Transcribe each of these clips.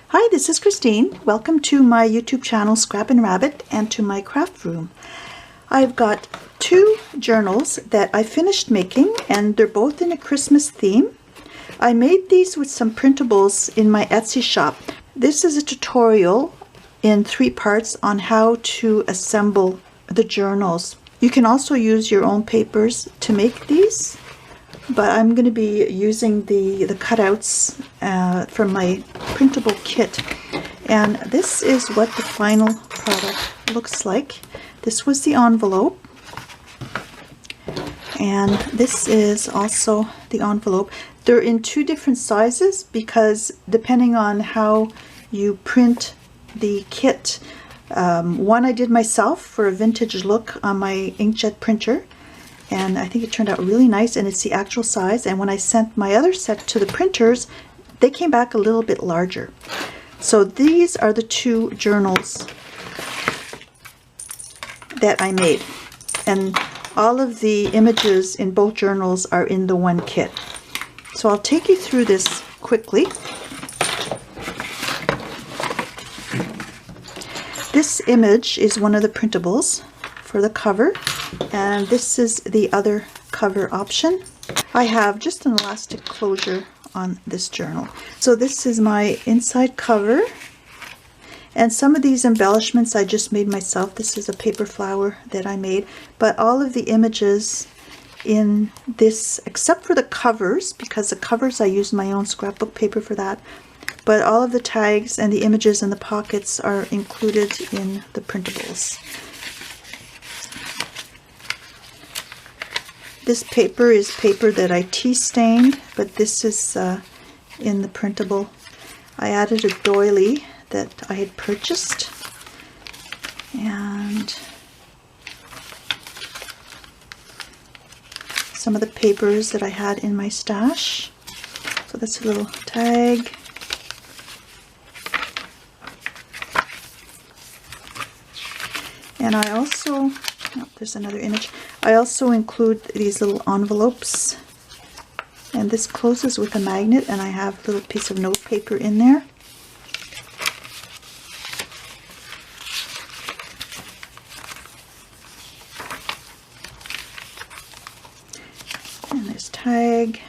Hi, this is Christine. Welcome to my YouTube channel Scrap and Rabbit and to my craft room. I've got two journals that I finished making and they're both in a Christmas theme. I made these with some printables in my Etsy shop. This is a tutorial in 3 parts on how to assemble the journals. You can also use your own papers to make these, but I'm going to be using the cutouts from my printable kit. And this is what the final product looks like. This was the envelope, and this is also the envelope. They're in 2 different sizes because depending on how you print the kit. One I did myself for a vintage look on my inkjet printer, and I think it turned out really nice, and it's the actual size. And when I sent my other set to the printers, they came back a little bit larger. So these are the 2 journals that I made, and all of the images in both journals are in the one kit. So I'll take you through this quickly. This image is one of the printables for the cover, and this is the other cover option. I have just an elastic closure on this journal. So this is my inside cover, and some of these embellishments I just made myself. This is a paper flower that I made, but all of the images in this, except for the covers, because the covers I used my own scrapbook paper for that, but all of the tags and the images and the pockets are included in the printables. This paper is paper that I tea stained, but this is in the printable. I added a doily that I had purchased, and some of the papers that I had in my stash. So that's a little tag. And I also, oh, there's another image. I also include these little envelopes, and this closes with a magnet, and I have a little piece of note paper in there. And there's tag.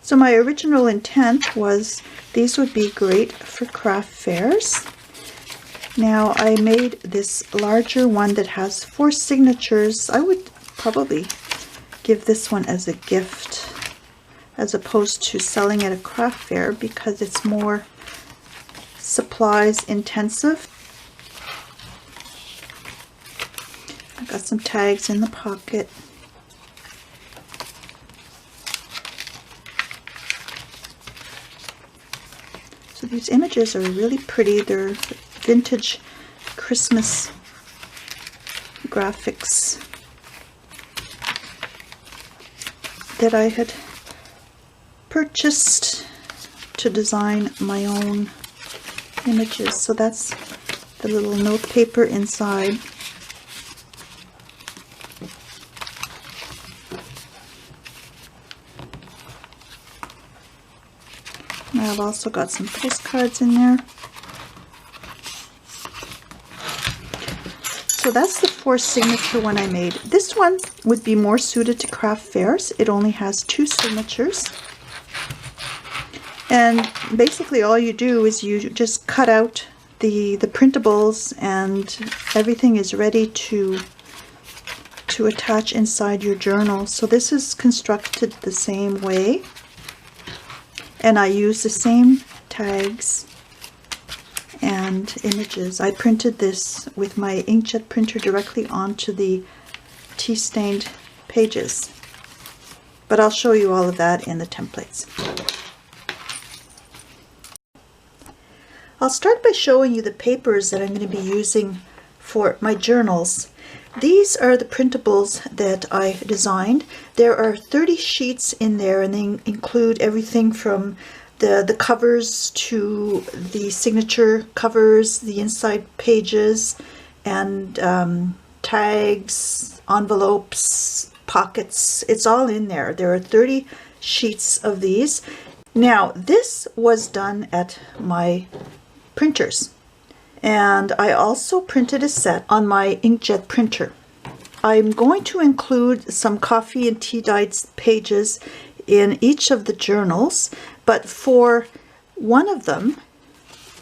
So my original intent was these would be great for craft fairs. Now I made this larger one that has 4 signatures. I would probably give this one as a gift as opposed to selling at a craft fair because it's more supplies intensive. I've got some tags in the pocket. So these images are really pretty. They're vintage Christmas graphics that I had purchased to design my own images. So that's the little note paper inside. And I've also got some postcards in there. So that's the 4 signature one I made. This one would be more suited to craft fairs. It only has 2 signatures. And basically all you do is you just cut out the printables, and everything is ready to attach inside your journal. So this is constructed the same way. And I use the same tags and images. I printed this with my inkjet printer directly onto the tea stained pages. But I'll show you all of that in the templates. I'll start by showing you the papers that I'm going to be using for my journals. These are the printables that I designed. There are 30 sheets in there, and they include everything from the covers to the signature covers, the inside pages, and tags, envelopes, pockets. It's all in there. There are 30 sheets of these. Now, this was done at my printers. And I also printed a set on my inkjet printer. I'm going to include some coffee and tea dyed pages in each of the journals, but for one of them,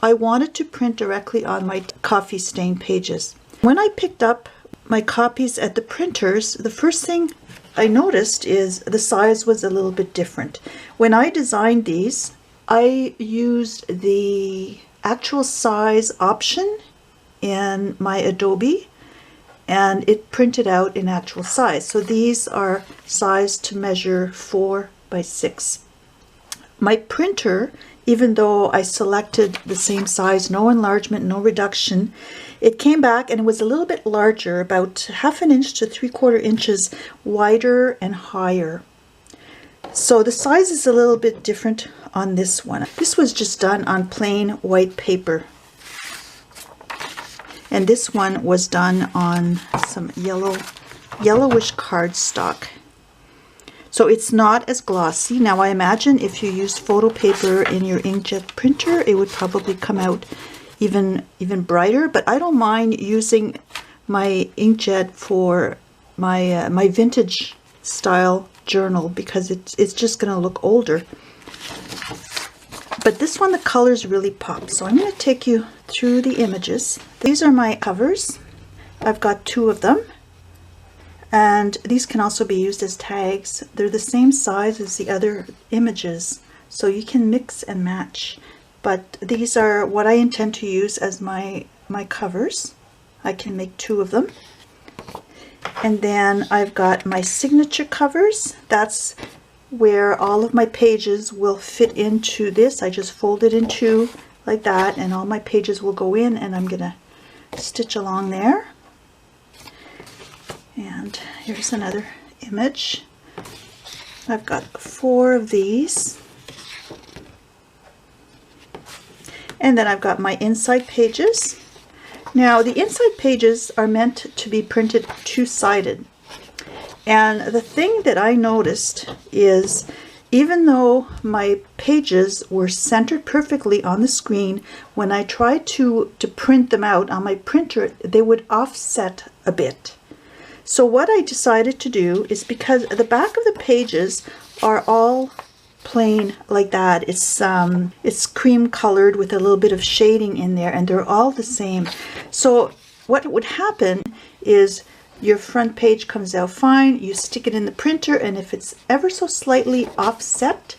I wanted to print directly on my coffee stain pages. When I picked up my copies at the printers, the first thing I noticed is the size was a little bit different. When I designed these, I used the actual size option in my Adobe, and it printed out in actual size. So these are sized to measure 4 by 6. My printer, even though I selected the same size, no enlargement, no reduction, it came back and it was a little bit larger, about 1/2 inch to 3/4 inches wider and higher. So the size is a little bit different on this one. This was just done on plain white paper. And this one was done on some yellowish cardstock. So it's not as glossy. Now I imagine if you used photo paper in your inkjet printer, it would probably come out even brighter, but I don't mind using my inkjet for my my vintage style journal because it's just going to look older. But this one, the colors really pop. So I'm going to take you through the images. These are my covers. I've got 2 of them. And these can also be used as tags. They're the same size as the other images, so you can mix and match. But these are what I intend to use as my covers. I can make 2 of them. And then I've got my signature covers. That's where all of my pages will fit into this. I just fold it in 2 like that, and all my pages will go in, and I'm gonna stitch along there. And here's another image. I've got 4 of these. And then I've got my inside pages. Now the inside pages are meant to be printed 2-sided. And the thing that I noticed is even though my pages were centered perfectly on the screen, when I tried to print them out on my printer, they would offset a bit. So what I decided to do is, because the back of the pages are all plain like that, it's cream colored with a little bit of shading in there, and they're all the same. So what would happen is your front page comes out fine, you stick it in the printer, and if it's ever so slightly offset,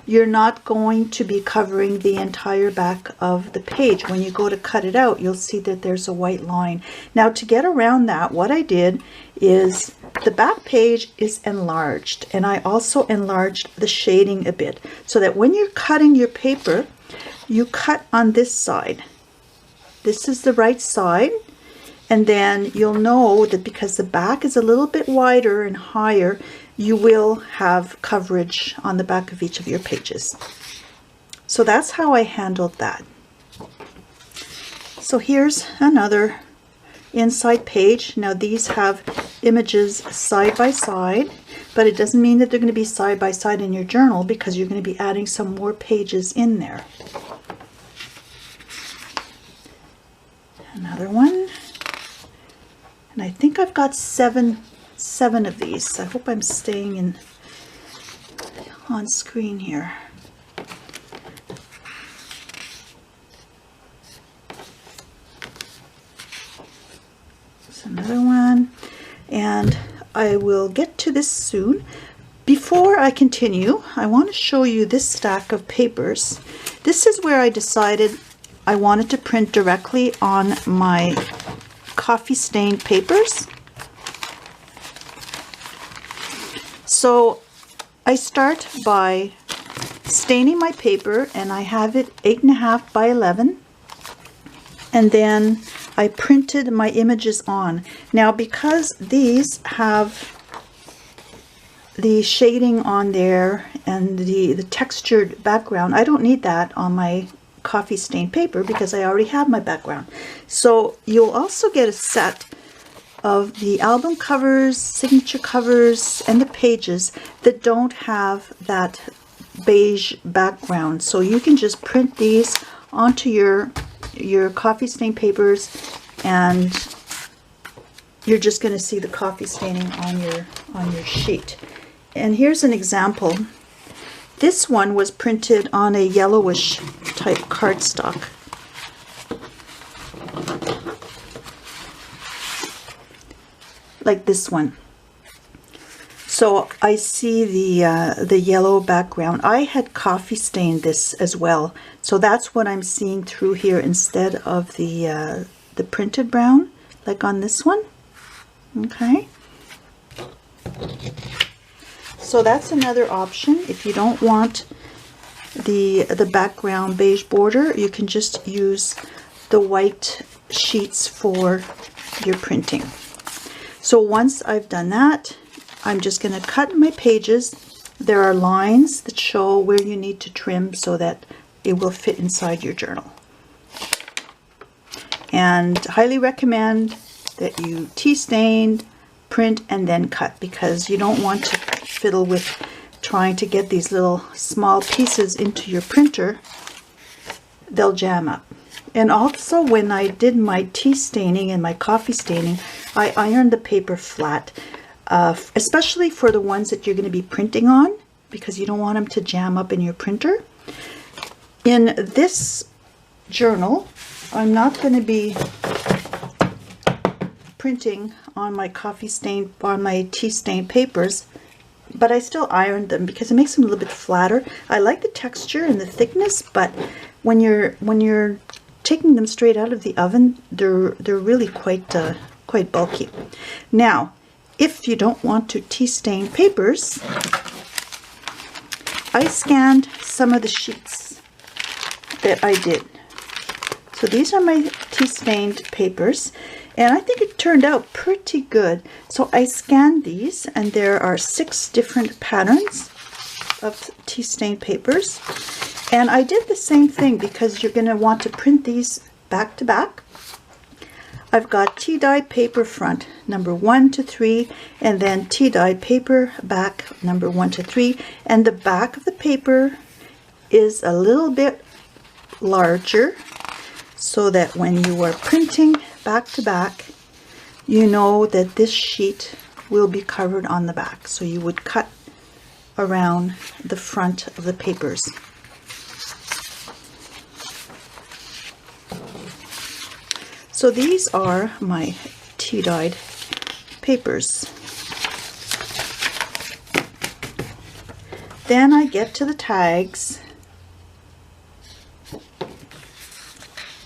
you're not going to be covering the entire back of the page. When you go to cut it out, you'll see that there's a white line. Now to get around that, what I did is the back page is enlarged, and I also enlarged the shading a bit so that when you're cutting your paper, you cut on this side. This is the right side. And then you'll know that because the back is a little bit wider and higher, you will have coverage on the back of each of your pages. So that's how I handled that. So here's another inside page. Now these have images side by side, but it doesn't mean that they're going to be side by side in your journal, because you're going to be adding some more pages in there. Another one. And I think I've got seven of these. I hope I'm staying on screen here. There's another one, and I will get to this soon. Before I continue, I want to show you this stack of papers. This is where I decided I wanted to print directly on my coffee stained papers. So I start by staining my paper, and I have it 8.5 by 11, and then I printed my images on. Now because these have the shading on there and the textured background, I don't need that on my coffee stained paper because I already have my background. So you'll also get a set of the album covers, signature covers, and the pages that don't have that beige background. So you can just print these onto your coffee stain papers, and you're just going to see the coffee staining on your sheet. And here's an example. This one was printed on a yellowish type cardstock. Like this one. So I see the yellow background. I had coffee stained this as well, so that's what I'm seeing through here instead of the printed brown, like on this one. Okay. So that's another option. If you don't want the background beige border, you can just use the white sheets for your printing. So once I've done that, I'm just going to cut my pages. There are lines that show where you need to trim so that it will fit inside your journal. And highly recommend that you tea stain, print, and then cut, because you don't want to fiddle with trying to get these little small pieces into your printer. They'll jam up. And also, when I did my tea staining and my coffee staining, I ironed the paper flat, especially for the ones that you're going to be printing on, because you don't want them to jam up in your printer. In this journal, I'm not going to be printing on my tea stain papers, but I still ironed them because it makes them a little bit flatter. I like the texture and the thickness, but when you're taking them straight out of the oven, they're really quite bulky. Now, if you don't want to tea stain papers, I scanned some of the sheets that I did. So these are my tea stained papers, and I think it turned out pretty good. So I scanned these, and there are 6 different patterns of tea stained papers. And I did the same thing because you're going to want to print these back to back. I've got tea dyed paper front number 1 to 3, and then tea dyed paper back number 1 to 3, and the back of the paper is a little bit larger so that when you are printing back to back, you know that this sheet will be covered on the back. So you would cut around the front of the papers. So these are my tea dyed papers. Then I get to the tags,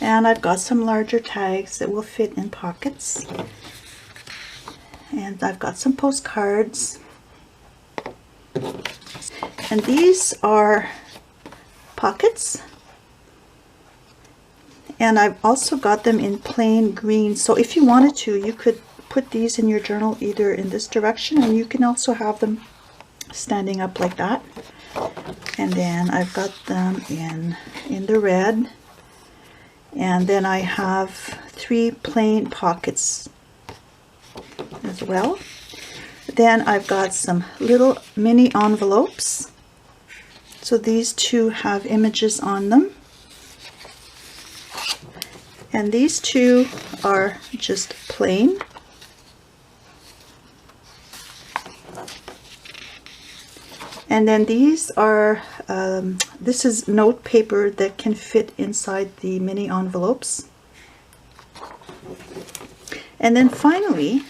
and I've got some larger tags that will fit in pockets, and I've got some postcards, and these are pockets. And I've also got them in plain green. So if you wanted to, you could put these in your journal either in this direction, and you can also have them standing up like that. And then I've got them in the red. And then I have 3 plain pockets as well. Then I've got some little mini envelopes. So these 2 have images on them. And these 2 are just plain. And then these are, this is note paper that can fit inside the mini envelopes. And then finally,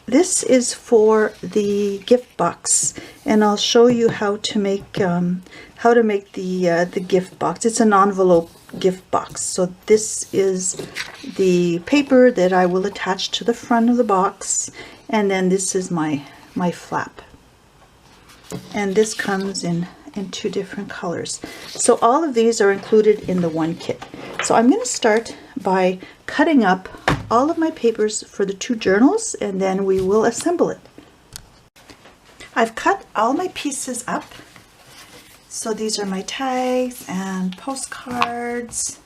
this is for the gift box, and I'll show you how to make the gift box. It's an envelope gift box. So this is the paper that I will attach to the front of the box, and then this is my flap. And this comes in 2 different colors. So all of these are included in the one kit. So I'm going to start by cutting up all of my papers for the 2 journals, and then we will assemble it. I've cut all my pieces up. So these are my tags and postcards.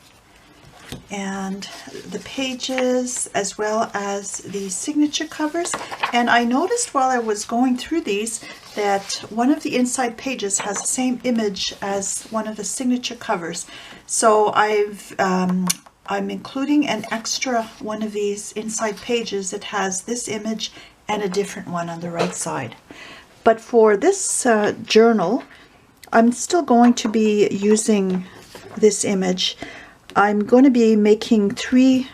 and the pages, as well as the signature covers. And I noticed while I was going through these that one of the inside pages has the same image as one of the signature covers. So I'm including an extra one of these inside pages that has this image and a different one on the right side. But for this journal, I'm still going to be using this image. I'm going to be making three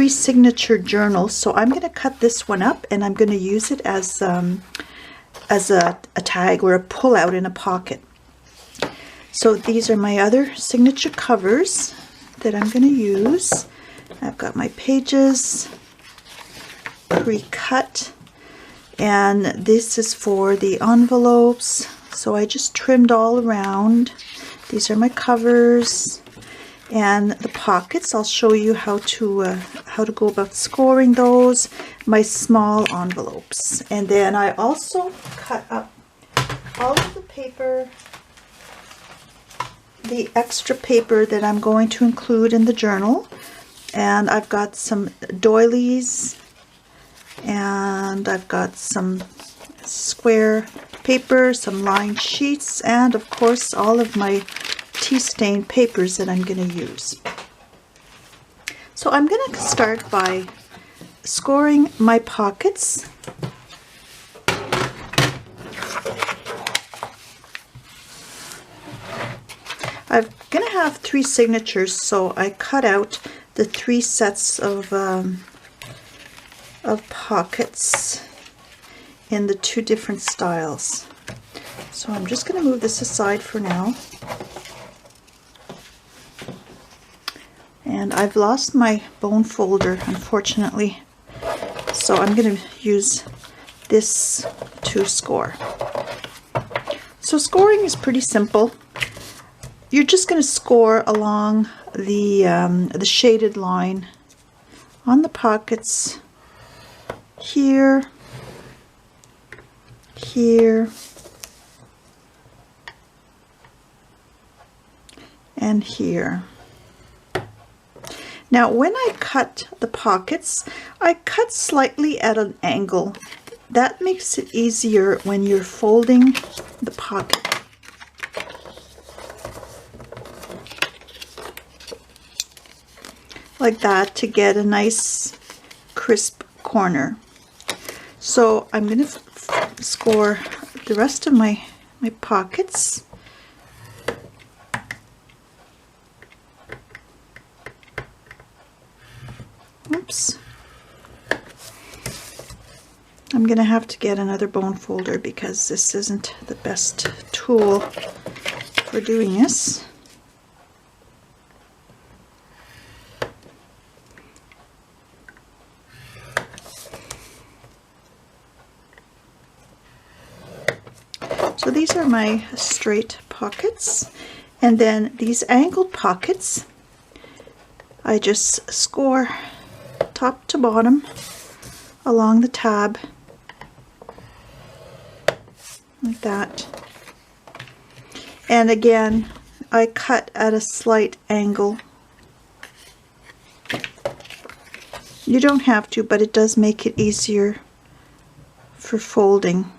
signature journals, so I'm going to cut this one up and I'm going to use it as a tag or a pull-out in a pocket. So these are my other signature covers that I'm going to use. I've got my pages pre-cut, and this is for the envelopes, so I just trimmed all around. These are my covers. And the pockets, I'll show you how to go about scoring those, my small envelopes. And then I also cut up all of the paper, the extra paper that I'm going to include in the journal. And I've got some doilies, and I've got some square paper, some lined sheets, and of course all of my tea stain papers that I'm going to use. So I'm going to start by scoring my pockets. I'm going to have 3 signatures, so I cut out the 3 sets of pockets in the 2 different styles. So I'm just going to move this aside for now. And I've lost my bone folder, unfortunately, so I'm going to use this to score. So scoring is pretty simple. You're just going to score along the shaded line on the pockets here, here, and here. Now when I cut the pockets, I cut slightly at an angle. That makes it easier when you're folding the pocket. Like that, to get a nice crisp corner. So I'm going to score the rest of my pockets. Oops. I'm going to have to get another bone folder because this isn't the best tool for doing this. So these are my straight pockets, and then these angled pockets, I just score top to bottom along the tab like that. And again, I cut at a slight angle. You don't have to, but it does make it easier for folding.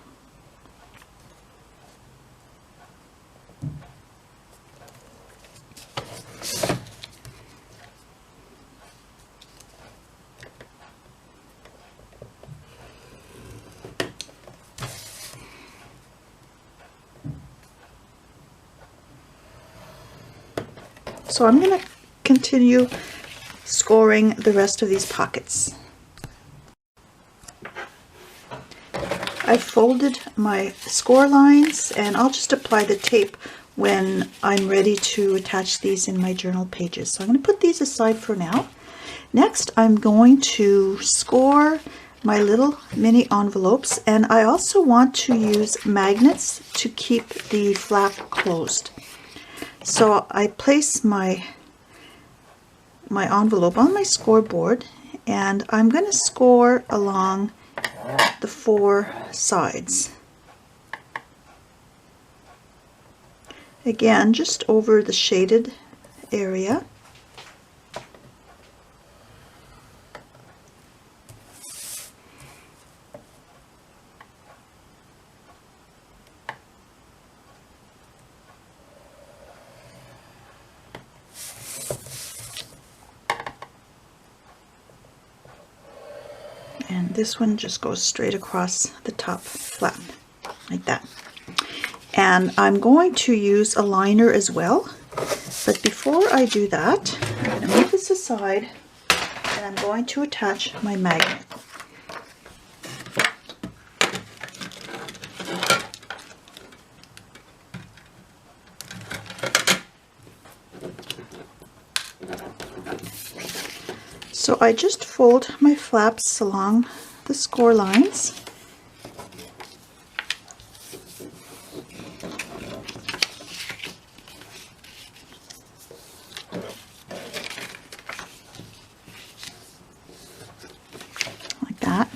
So I'm going to continue scoring the rest of these pockets. I've folded my score lines, and I'll just apply the tape when I'm ready to attach these in my journal pages. So I'm going to put these aside for now. Next, I'm going to score my little mini envelopes, and I also want to use magnets to keep the flap closed. So I place my envelope on my scoreboard, and I'm going to score along the 4 sides. Again, just over the shaded area. this one just goes straight across the top flap, like that. And I'm going to use a liner as well. But before I do that, I'm going to move this aside and I'm going to attach my magnet. So I just fold my flaps along the score lines. Like that.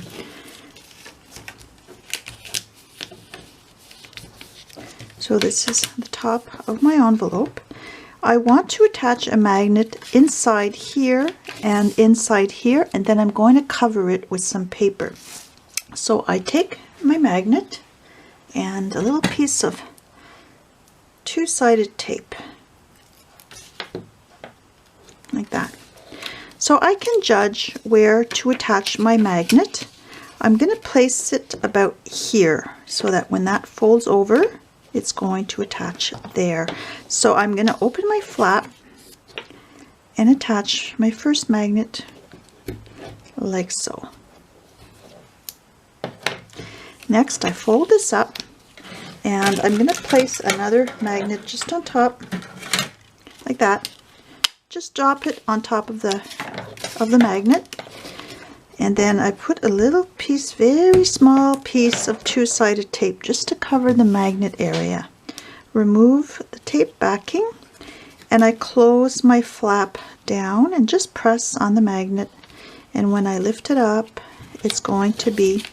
So this is the top of my envelope. I want to attach a magnet inside here and inside here, and then I'm going to cover it with some paper. So I take my magnet and a little piece of two-sided tape, like that. So I can judge where to attach my magnet. I'm going to place it about here so that when that folds over, it's going to attach there. So I'm going to open my flap and attach my first magnet like so. Next, I fold this up and I'm going to place another magnet just on top, like that. Just drop it on top of the magnet, and then I put a little piece, very small piece of two-sided tape just to cover the magnet area. Remove the tape backing and I close my flap down and just press on the magnet, and when I lift it up it's going to be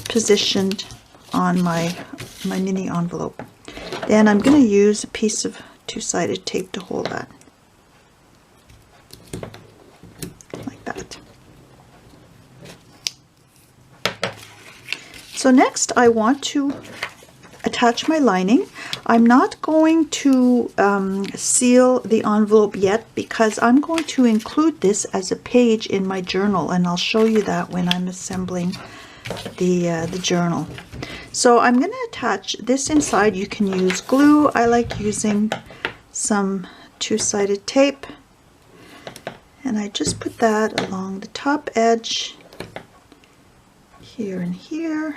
positioned on my mini envelope. Then I'm going to use a piece of two-sided tape to hold that, like that. So next I want to attach my lining. I'm not going to seal the envelope yet because I'm going to include this as a page in my journal, and I'll show you that when I'm assembling the journal. So I'm going to attach this inside. You can use glue. I like using some two-sided tape, and I just put that along the top edge here and here,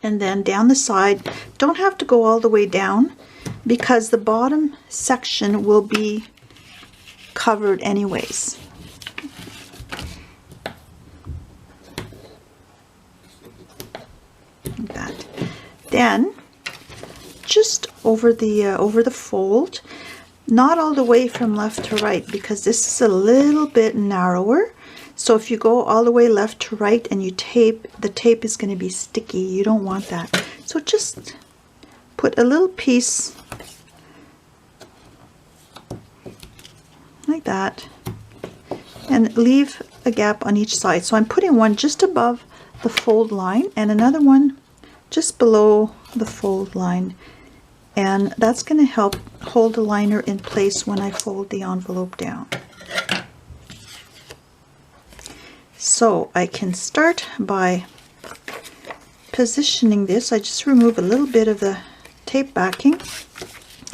and then down the side. Don't have to go all the way down because the bottom section will be covered anyways. Like that. Then just over the fold, not all the way from left to right because this is a little bit narrower. So if you go all the way left to right and you tape, the tape is going to be sticky. You don't want that. So just put a little piece like that and leave a gap on each side. So I'm putting one just above the fold line and another one just below the fold line. And that's going to help hold the liner in place when I fold the envelope down. So I can start by positioning this. I just remove a little bit of the tape backing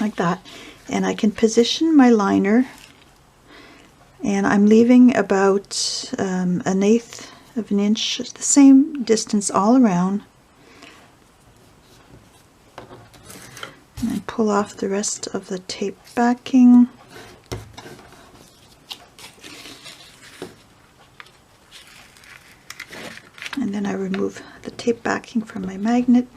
like that, and I can position my liner, and I'm leaving about 1/8 of an inch, the same distance all around, and then pull off the rest of the tape backing. And then I remove the tape backing from my magnet.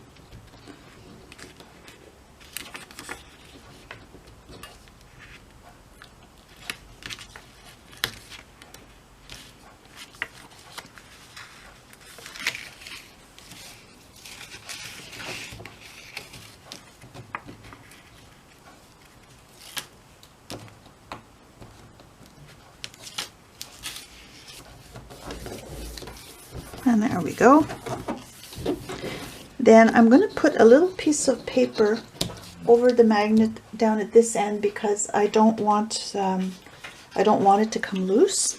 And there we go. Then I'm going to put a little piece of paper over the magnet down at this end because I don't want it to come loose.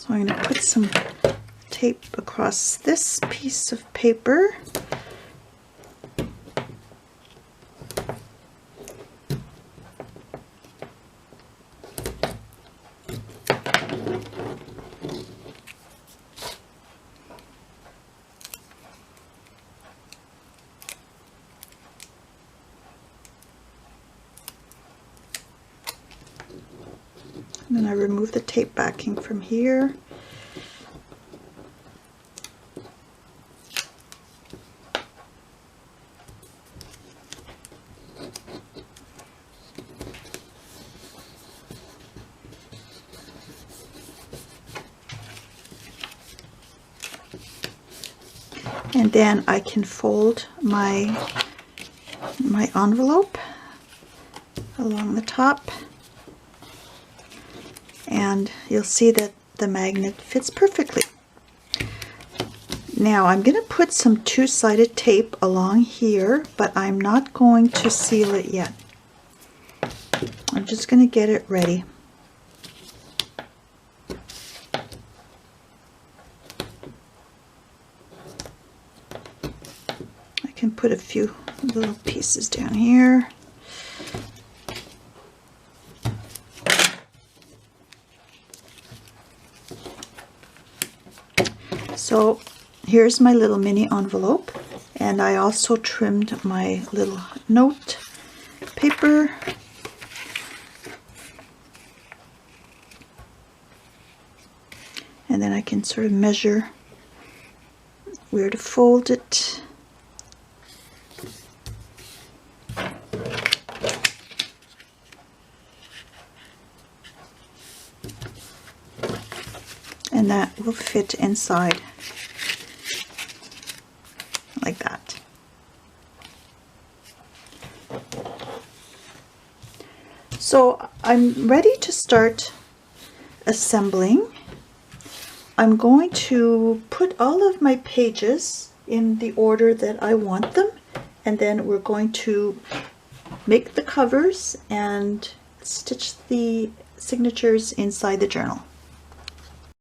So I'm going to put some tape across this piece of paper. And then I remove the tape backing from here. And then I can fold my envelope along the top, and you'll see that the magnet fits perfectly. Now I'm going to put some two-sided tape along here, but I'm not going to seal it yet. I'm just going to get it ready. I can put a few little pieces down here. So here's my little mini envelope, and I also trimmed my little note paper. And then I can sort of measure where to fold it. And that will fit inside like that. So I'm ready to start assembling. I'm going to put all of my pages in the order that I want them, and then we're going to make the covers and stitch the signatures inside the journal.